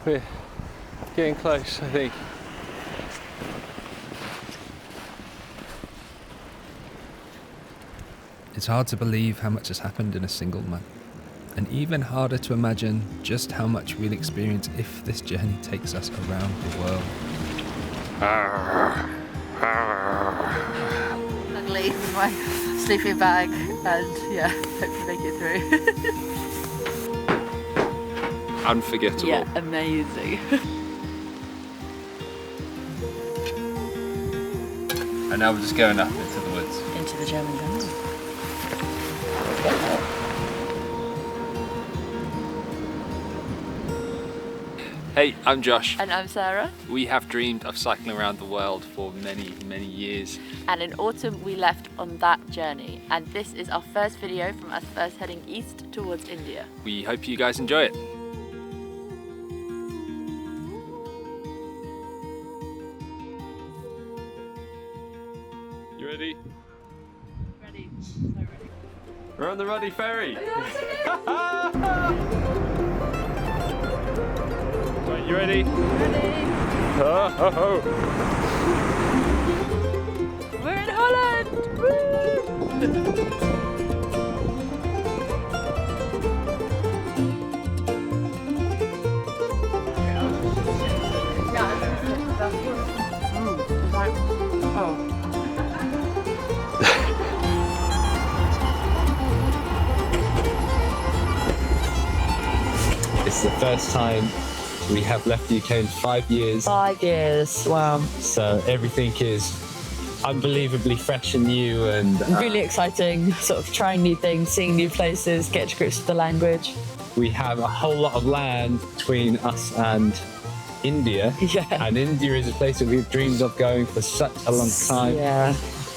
We're getting close, I think. It's hard to believe how much has happened in a single month, and even harder to imagine just how much we'll experience if this journey takes us around the world. Luckily with my sleeping bag, and yeah, hopefully make it through. Unforgettable. Yeah, amazing. And now we're just going up into the woods. Into the German jungle. Hey, I'm Josh. And I'm Sarah. We have dreamed of cycling around the world for many, many years. And in autumn we left on that journey. And this is our first video from us first heading east towards India. We hope you guys enjoy it. You ready? Ready, so ready. We're on the Ruddy Ferry. Right, you ready? Ready. We're in Holland! Woo! It's the first time we have left the UK in 5 years, 5 years, wow. so everything is unbelievably fresh and new, and Really exciting, sort of trying new things, seeing new places, get to grips with the language. we have a whole lot of land between us and India. Yeah. And India is a place that we've dreamed of going for such a long time. Yeah.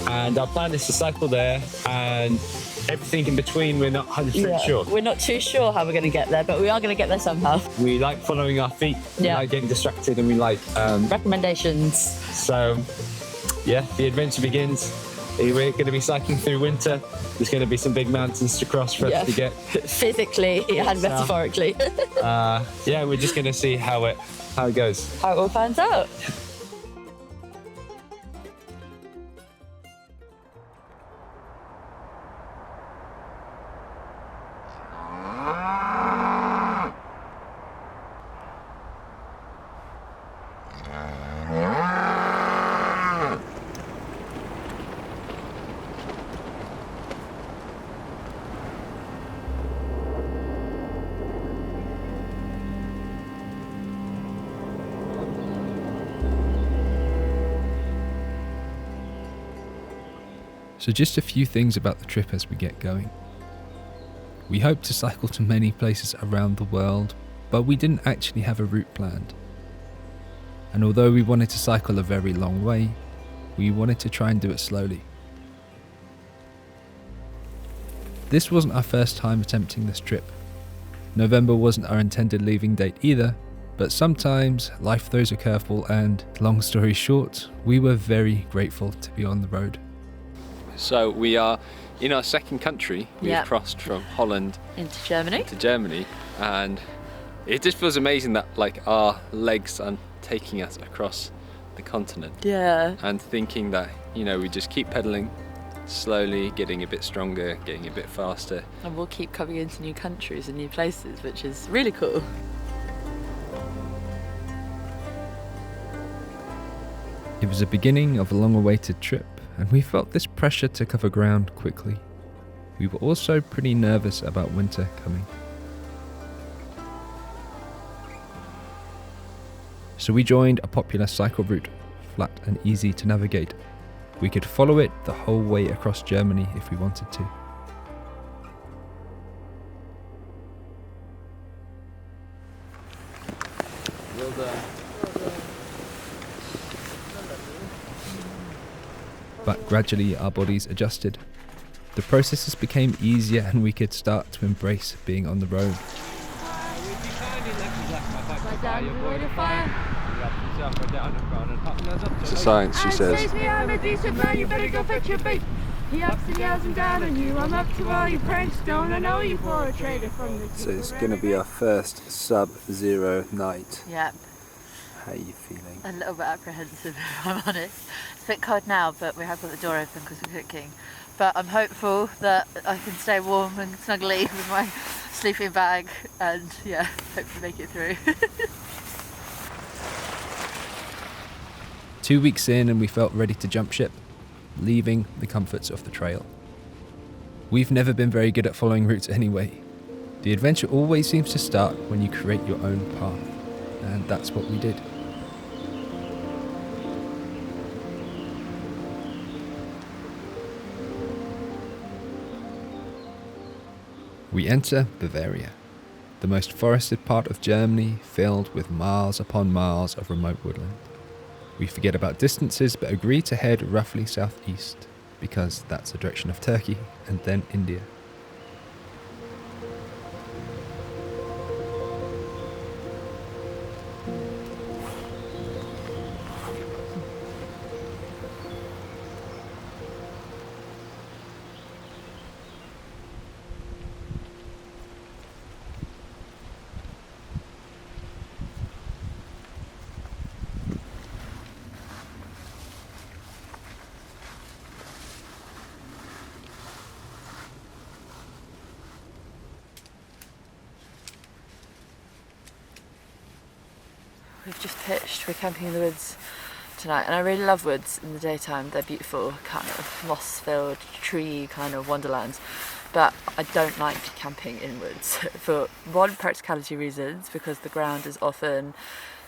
And our plan is to cycle there, and everything in between we're not 100% sure. We're not too sure how we're going to get there, but we are going to get there somehow. We like following our feet, we Yeah. like getting distracted, and we like Recommendations. so yeah, the adventure begins. We're going to be cycling through winter. There's going to be some big mountains to cross for us to get. Physically and metaphorically. Yeah, we're just going to see how it goes. How it all pans out. So just a few things about the trip as we get going. We hope to cycle to many places around the world, but we didn't actually have a route planned. And although we wanted to cycle a very long way, we wanted to try and do it slowly. This wasn't our first time attempting this trip. November wasn't our intended leaving date either, but sometimes life throws a curveball, and long story short, we were very grateful to be on the road. So we are in our second country. We've Yep. crossed from Holland Into Germany. to Germany, and it just feels amazing that like our legs are taking us across the continent, Yeah. and thinking that, you know, we just keep pedaling slowly, getting a bit stronger, getting a bit faster. And we'll keep coming into new countries and new places, which is really cool. It was the beginning of a long-awaited trip, and we felt this pressure to cover ground quickly. We were also pretty nervous about winter coming. So we joined a popular cycle route, flat and easy to navigate. We could follow it the whole way across Germany if we wanted to. Well done. But gradually our bodies adjusted. The processes became easier and we could start to embrace being on the road. It's a science, she says. You better go fetch your bait. He ups and yells and down on you. I'm up to all you pranks. Don't I know you for a traitor from the... So it's going to be our first sub-zero night. Yep. How are you feeling? A little bit apprehensive, if I'm honest. It's a bit cold now, but we have got the door open because we're cooking. But I'm hopeful that I can stay warm and snuggly with my sleeping bag and, yeah, hopefully make it through. 2 weeks in and we felt ready to jump ship, leaving the comforts of the trail. We've never been very good at following routes anyway. The adventure always seems to start when you create your own path, and that's what we did. We enter Bavaria, the most forested part of Germany, filled with miles upon miles of remote woodland. We forget about distances but agree to head roughly southeast, because that's the direction of Turkey and then India. We've just pitched, we're camping in the woods tonight, and I really love woods in the daytime. They're beautiful, kind of moss-filled, tree kind of wonderlands. But I don't like camping in woods for one, practicality reasons, because the ground is often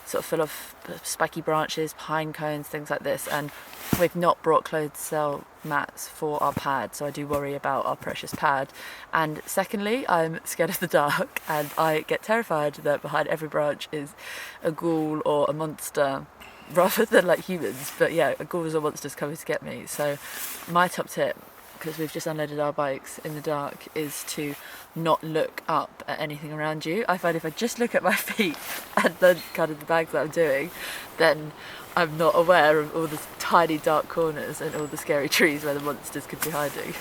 sort of full of spiky branches, pine cones, things like this, and we've not brought clothes cell mats for our pad, so I do worry about our precious pad. And secondly, I'm scared of the dark, and I get terrified that behind every branch is a ghoul or a monster, rather than like humans. But yeah, ghouls or monsters coming to get me. So my top tip, because we've just unloaded our bikes in the dark, is to not look up at anything around you. I find if I just look at my feet and then kind of the bags that I'm doing, then I'm not aware of all the tiny dark corners and all the scary trees where the monsters could be hiding.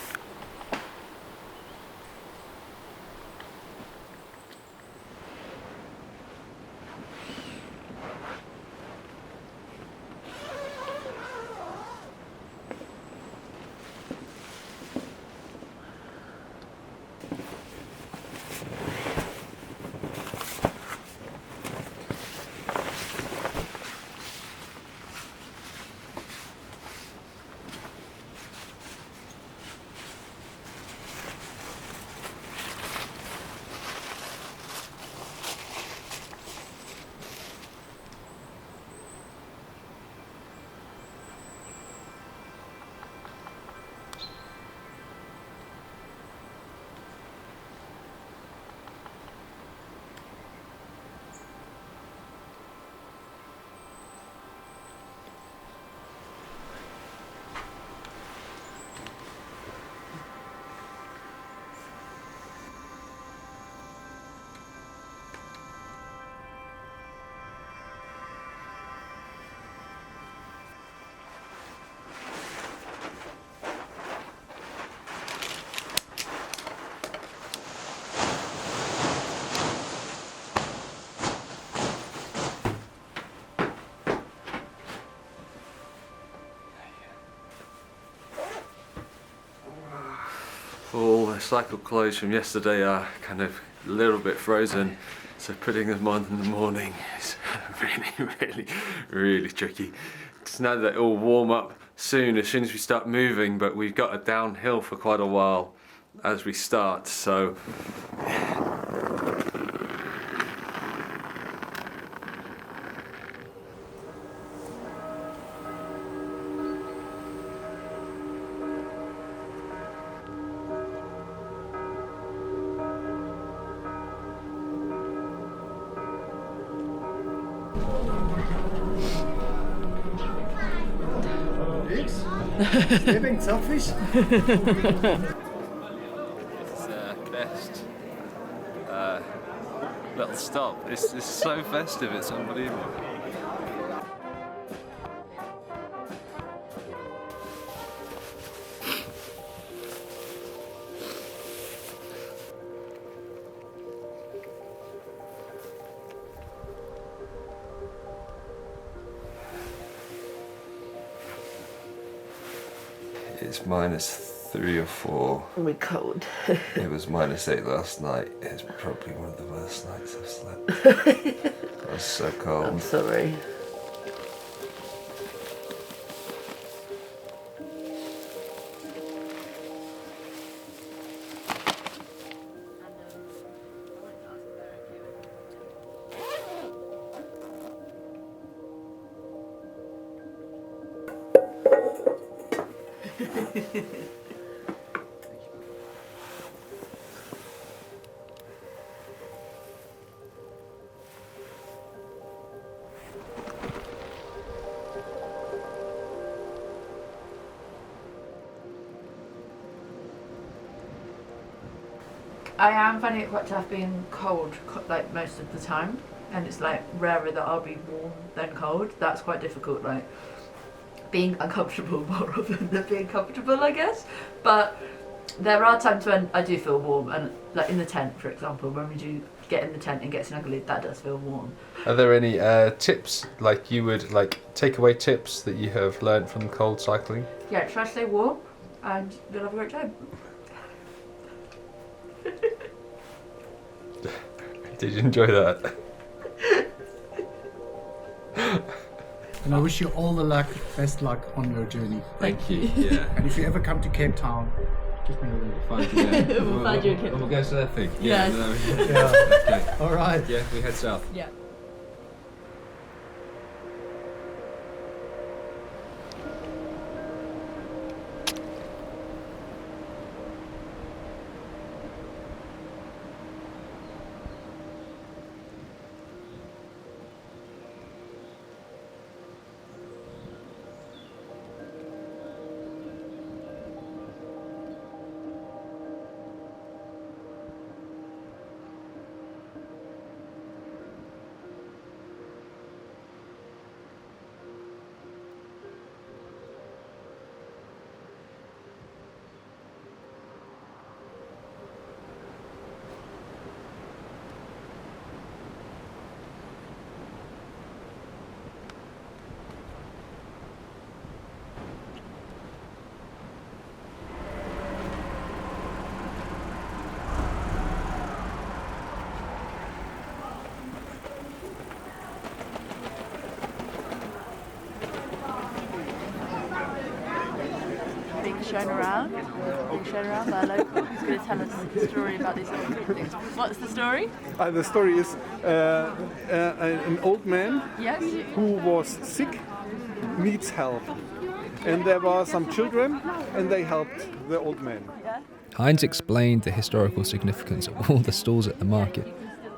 All the cycle clothes from yesterday are kind of a little bit frozen, so putting them on in the morning is really tricky. Because now that it will warm up soon as we start moving, but we've got a downhill for quite a while as we start, so Living selfish. It's best little stop. It's so festive, it's unbelievable. it's -3 or 4. We're cold. It was -8 last night. It's probably one of the worst nights I've slept. It was so cold. I'm sorry. I am finding it quite tough being cold, like most of the time, and it's like rarer that I'll be warm than cold. That's quite difficult, like being uncomfortable more often than being comfortable, I guess. But there are times when I do feel warm, and like in the tent, for example, when we do get in the tent and get snuggled, that does feel warm. Are there any tips, like you would like takeaway tips that you have learned from cold cycling? Yeah, try to stay warm, and you'll have a great time. Did you enjoy that? And I wish you all the luck, best luck on your journey. Thank you. Yeah. And if you ever come to Cape Town, give me a ring. We'll find you a kid. We'll go surfing. Yes. Yeah. Okay. All right. Yeah, we head south. Yeah. Being shown around by a local who's going to tell us a story about these things. What's the story? The story is an old man Yes. who was sick needs help. And there were some children and they helped the old man. Heinz explained the historical significance of all the stalls at the market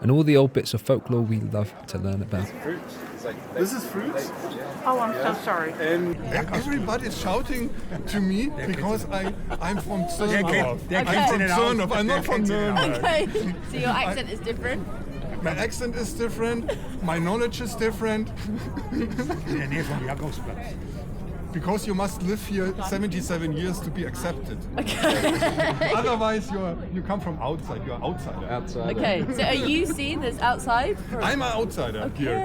and all the old bits of folklore we love to learn about. This is fruits. Oh, I'm so sorry. And everybody's shouting to me because I'm from Zernhof. I'm from Zernhof, I'm not from Nuremberg. Okay, so your accent is different? My accent is different, my knowledge is different. Because you must live here 77 years to be accepted. Okay. Otherwise, you come from outside. You're outsider. Okay, so are you seen as outside? I'm an outsider here.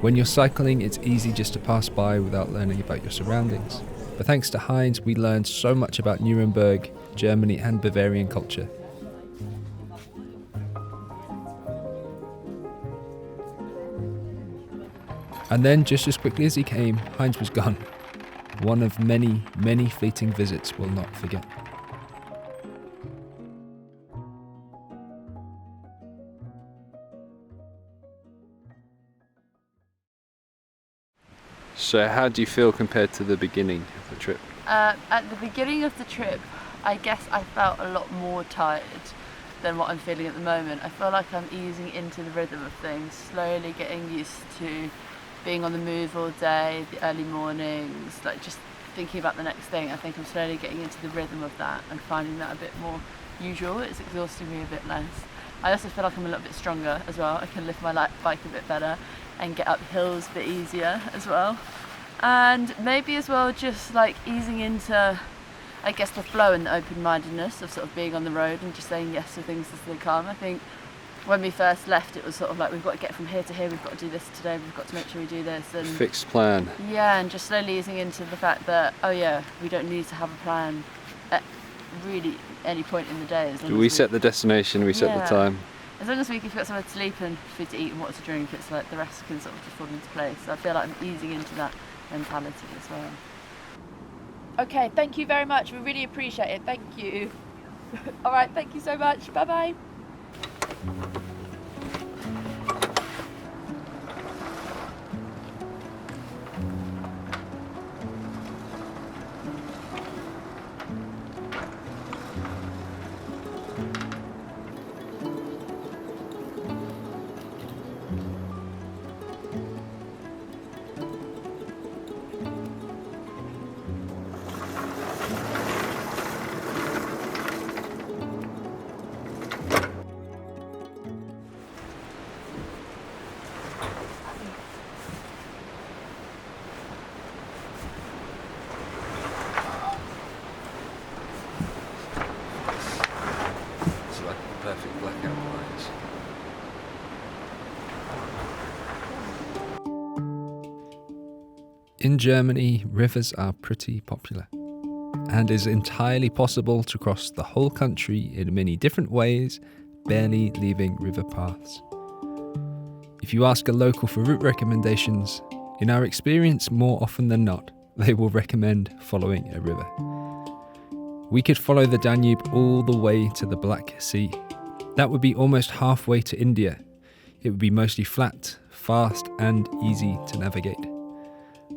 When you're cycling, it's easy just to pass by without learning about your surroundings. But thanks to Heinz, we learned so much about Nuremberg, Germany, and Bavarian culture. And then, just as quickly as he came, Heinz was gone. One of many, many fleeting visits we'll not forget. So how do you feel compared to the beginning of the trip? At the beginning of the trip, I guess I felt a lot more tired than what I'm feeling at the moment. I feel like I'm easing into the rhythm of things, slowly getting used to being on the move all day, the early mornings, like just thinking about the next thing. I think I'm slowly getting into the rhythm of that and finding that a bit more usual. It's exhausting me a bit less. I also feel like I'm a little bit stronger as well. I can lift my bike a bit better and get up hills a bit easier as well. And maybe as well just like easing into, I guess, the flow and the open-mindedness of sort of being on the road and just saying yes to things as they come. I think when we first left, it was sort of like, we've got to get from here to here, we've got to do this today, we've got to make sure we do this. And Fixed plan. yeah, and just slowly easing into the fact that, oh yeah, we don't need to have a plan at really any point in the day. As long We as set the destination, we set the Yeah. time. As long as we've got somewhere to sleep and food to eat and water to drink, it's like the rest can sort of just fall into place. So I feel like I'm easing into that mentality as well. Okay, thank you very much. We really appreciate it. Thank you. All right, thank you so much. Bye-bye. It's like perfect blackout lines. In Germany, rivers are pretty popular, and is entirely possible to cross the whole country in many different ways, barely leaving river paths. If you ask a local for route recommendations, in our experience, more often than not, they will recommend following a river. We could follow the Danube all the way to the Black Sea. That would be almost halfway to India. It would be mostly flat, fast, and easy to navigate.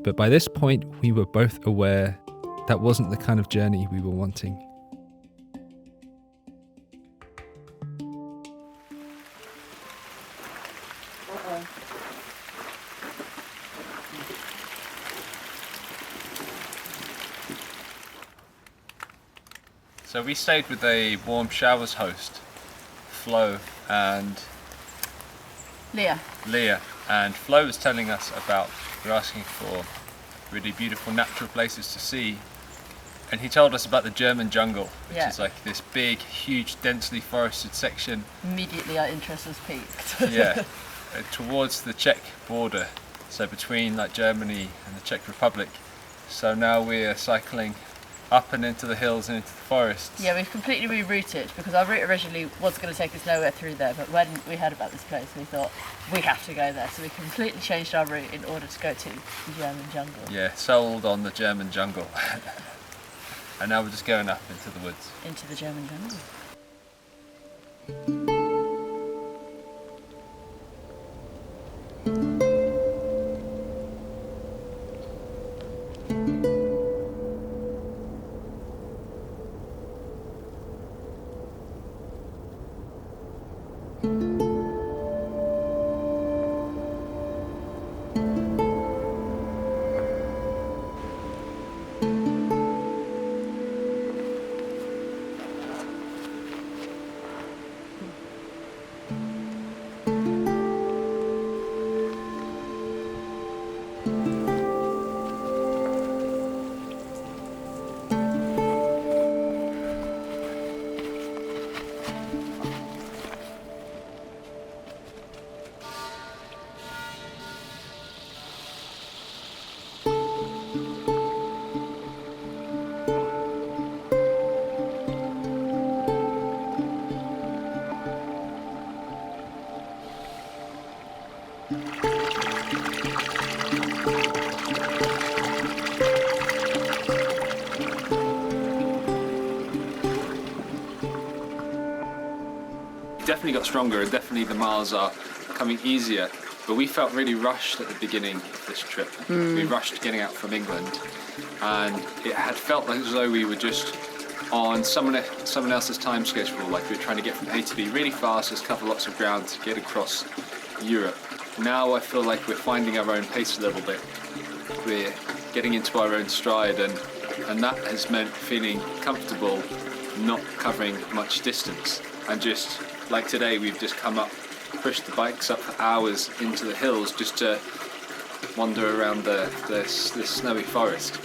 But by this point, we were both aware that wasn't the kind of journey we were wanting. So we stayed with a warm showers host, Flo and Leah. And Flo was telling us about, we're asking for really beautiful natural places to see, and he told us about the German jungle, which Yeah. is like this big, huge, densely forested section. Immediately our interest was piqued. Yeah, towards the Czech border, so between like Germany and the Czech Republic. So now we're cycling up and into the hills and into the forests. Yeah, we've completely rerouted because our route originally was going to take us nowhere through there, but when we heard about this place, we thought we have to go there. So we completely changed our route in order to go to the German jungle. Yeah, sold on the German jungle. And now we're just going up into the woods. Into the German jungle. Definitely got stronger, and definitely the miles are coming easier, but we felt really rushed at the beginning of this trip. We rushed getting out from England, and it had felt like as though we were just on someone else's time schedule, like we were trying to get from A to B really fast, just cover lots of ground to get across Europe. Now I feel like we're finding our own pace a little bit. We're getting into our own stride, and that has meant feeling comfortable, not covering much distance. And just like today, we've just come up, pushed the bikes up for hours into the hills just to wander around this snowy forest,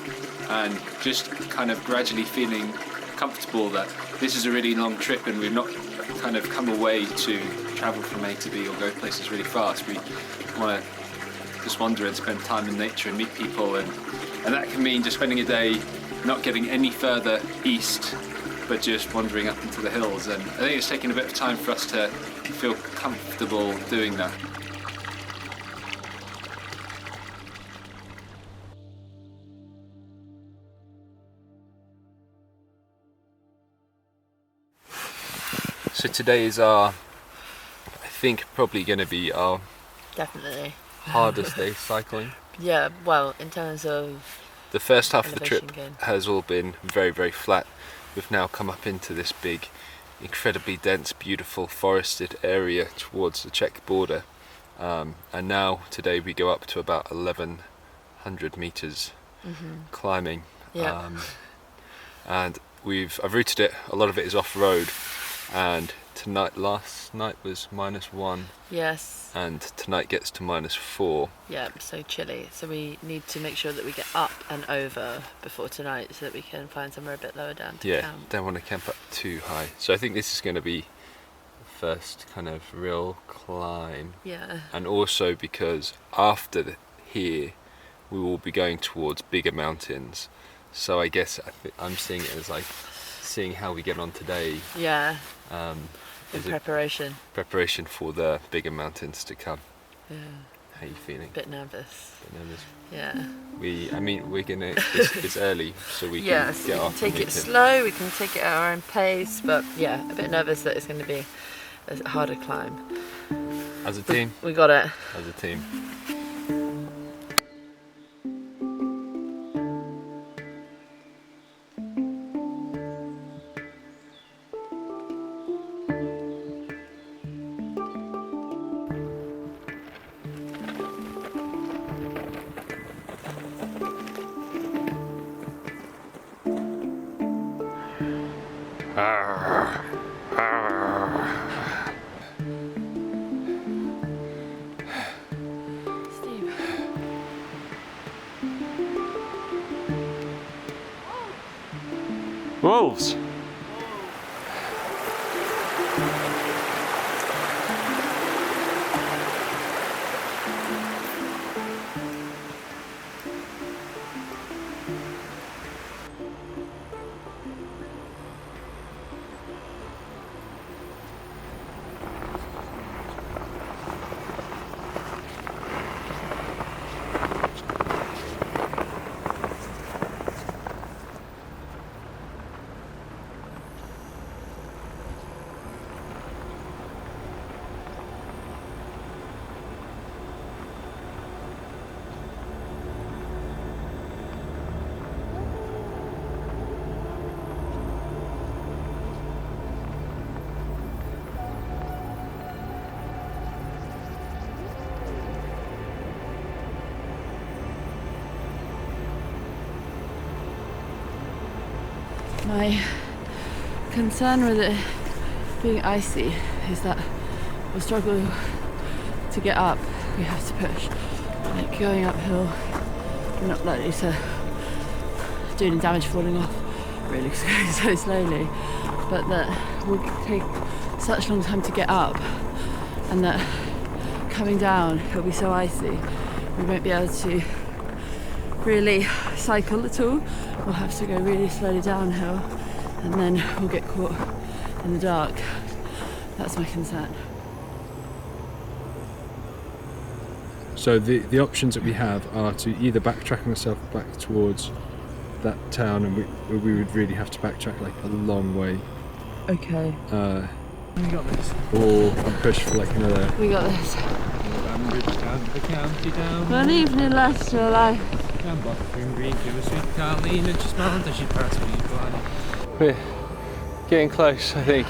and just kind of gradually feeling comfortable that this is a really long trip and we've not kind of come away to travel from A to B or go places really fast. We want to just wander and spend time in nature and meet people, and that can mean just spending a day not getting any further east but just wandering up into the hills, and I think it's taken a bit of time for us to feel comfortable doing that. So today is I think probably going to be our Definitely. hardest day cycling. Yeah, well, in terms of The first half of the elevation trip gain. has all been very, very flat. We've now come up into this big, incredibly dense, beautiful forested area towards the Czech border. And now, today, we go up to about 1,100 meters climbing. Yeah. And I've routed it, a lot of it is off-road. And last night was -1, Yes. and tonight gets to -4. Yeah, so chilly. So we need to make sure that we get up and over before tonight so that we can find somewhere a bit lower down to Yeah, camp. don't want to camp up too high. So I think this is going to be the first kind of real climb. Yeah. And also because after here, we will be going towards bigger mountains. So I guess I'm seeing it as like seeing how we get on today. Yeah. In Is it preparation. preparation for the bigger mountains to come. Yeah. How are you feeling? Bit nervous. Bit nervous? Yeah. We're gonna. It's early, so we Yeah, can so get we off. can take and it slow, we can take it at our own pace, but yeah, a bit nervous that it's going to be a harder climb. As a team. We got it. As a team. Steve. Wolves. My concern with it being icy is that we'll struggle to get up. We have to push. Like going uphill, we're not likely to do any damage falling off really because we're going so slowly. But that will take such a long time to get up, and that coming down it'll be so icy we won't be able to really cycle at all. We'll have to go really slowly downhill and then we'll get caught in the dark. That's my concern. So the options that we have are to either backtrack ourselves back towards that town, and we would really have to backtrack like a long way. Okay. We got this. Or push for like another. We got this. Down to the county down. Good evening, Leicester Life. Down Bottom Green, give a sweet Carleen, and she smiled as she passed me by. We're getting close, I think.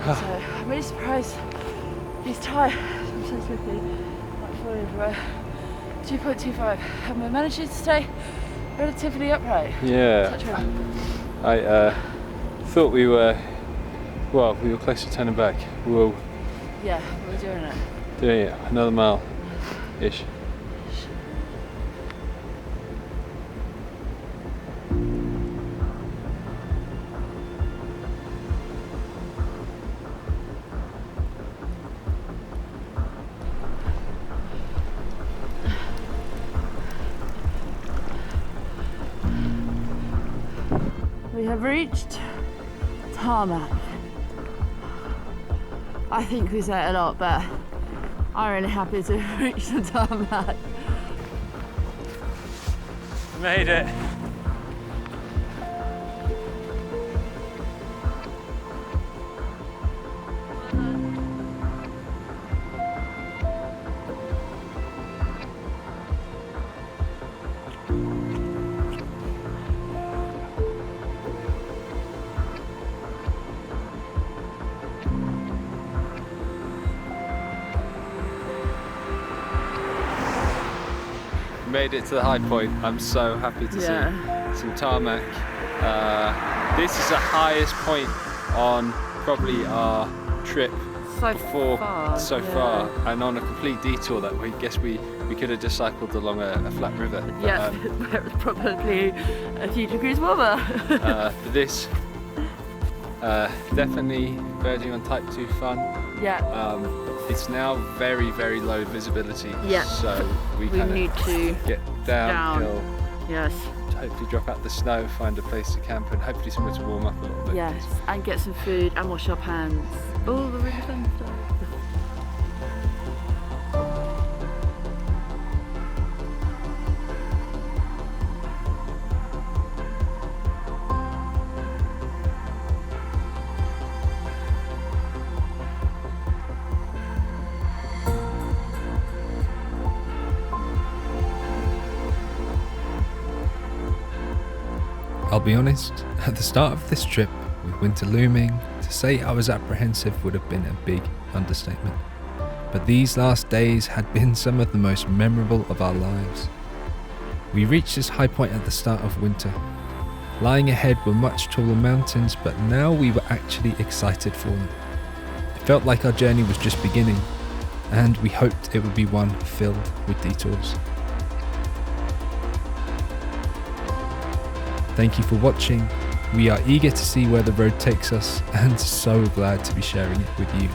So I'm really surprised he's tired. I'm so slippy. Like falling everywhere. 2.25. And we're managing to stay relatively upright. Yeah. Touch wood. I thought we were close to turning back. We're Yeah, we're doing it. doing it another mile-ish. have reached tarmac. I think we say it a lot, but I'm really happy to have reached the tarmac. Made it. Made it to the high point. I'm so happy to see some tarmac. This is the highest point on probably our trip So far, and on a complete detour that we could have just cycled along a flat river. But, Yes, where it's probably a few degrees warmer. for this, definitely verging on type 2 fun. Yeah. It's now very, very low visibility. Yeah. So we We kind need of to get downhill, Yes. hopefully drop out the snow, find a place to camp, and hopefully somewhere to warm up a little bit. Yes. And get some food and wash up hands. All the really fun stuff. I'll be honest, at the start of this trip, with winter looming, to say I was apprehensive would have been a big understatement. But these last days had been some of the most memorable of our lives. We reached this high point at the start of winter. Lying ahead were much taller mountains, but now we were actually excited for them. It felt like our journey was just beginning, and we hoped it would be one filled with detours. Thank you for watching. We are eager to see where the road takes us and so glad to be sharing it with you.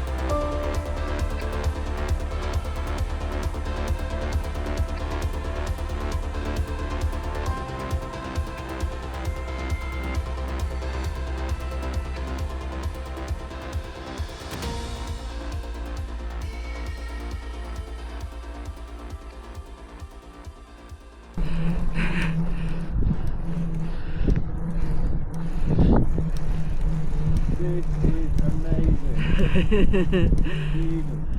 This is amazing.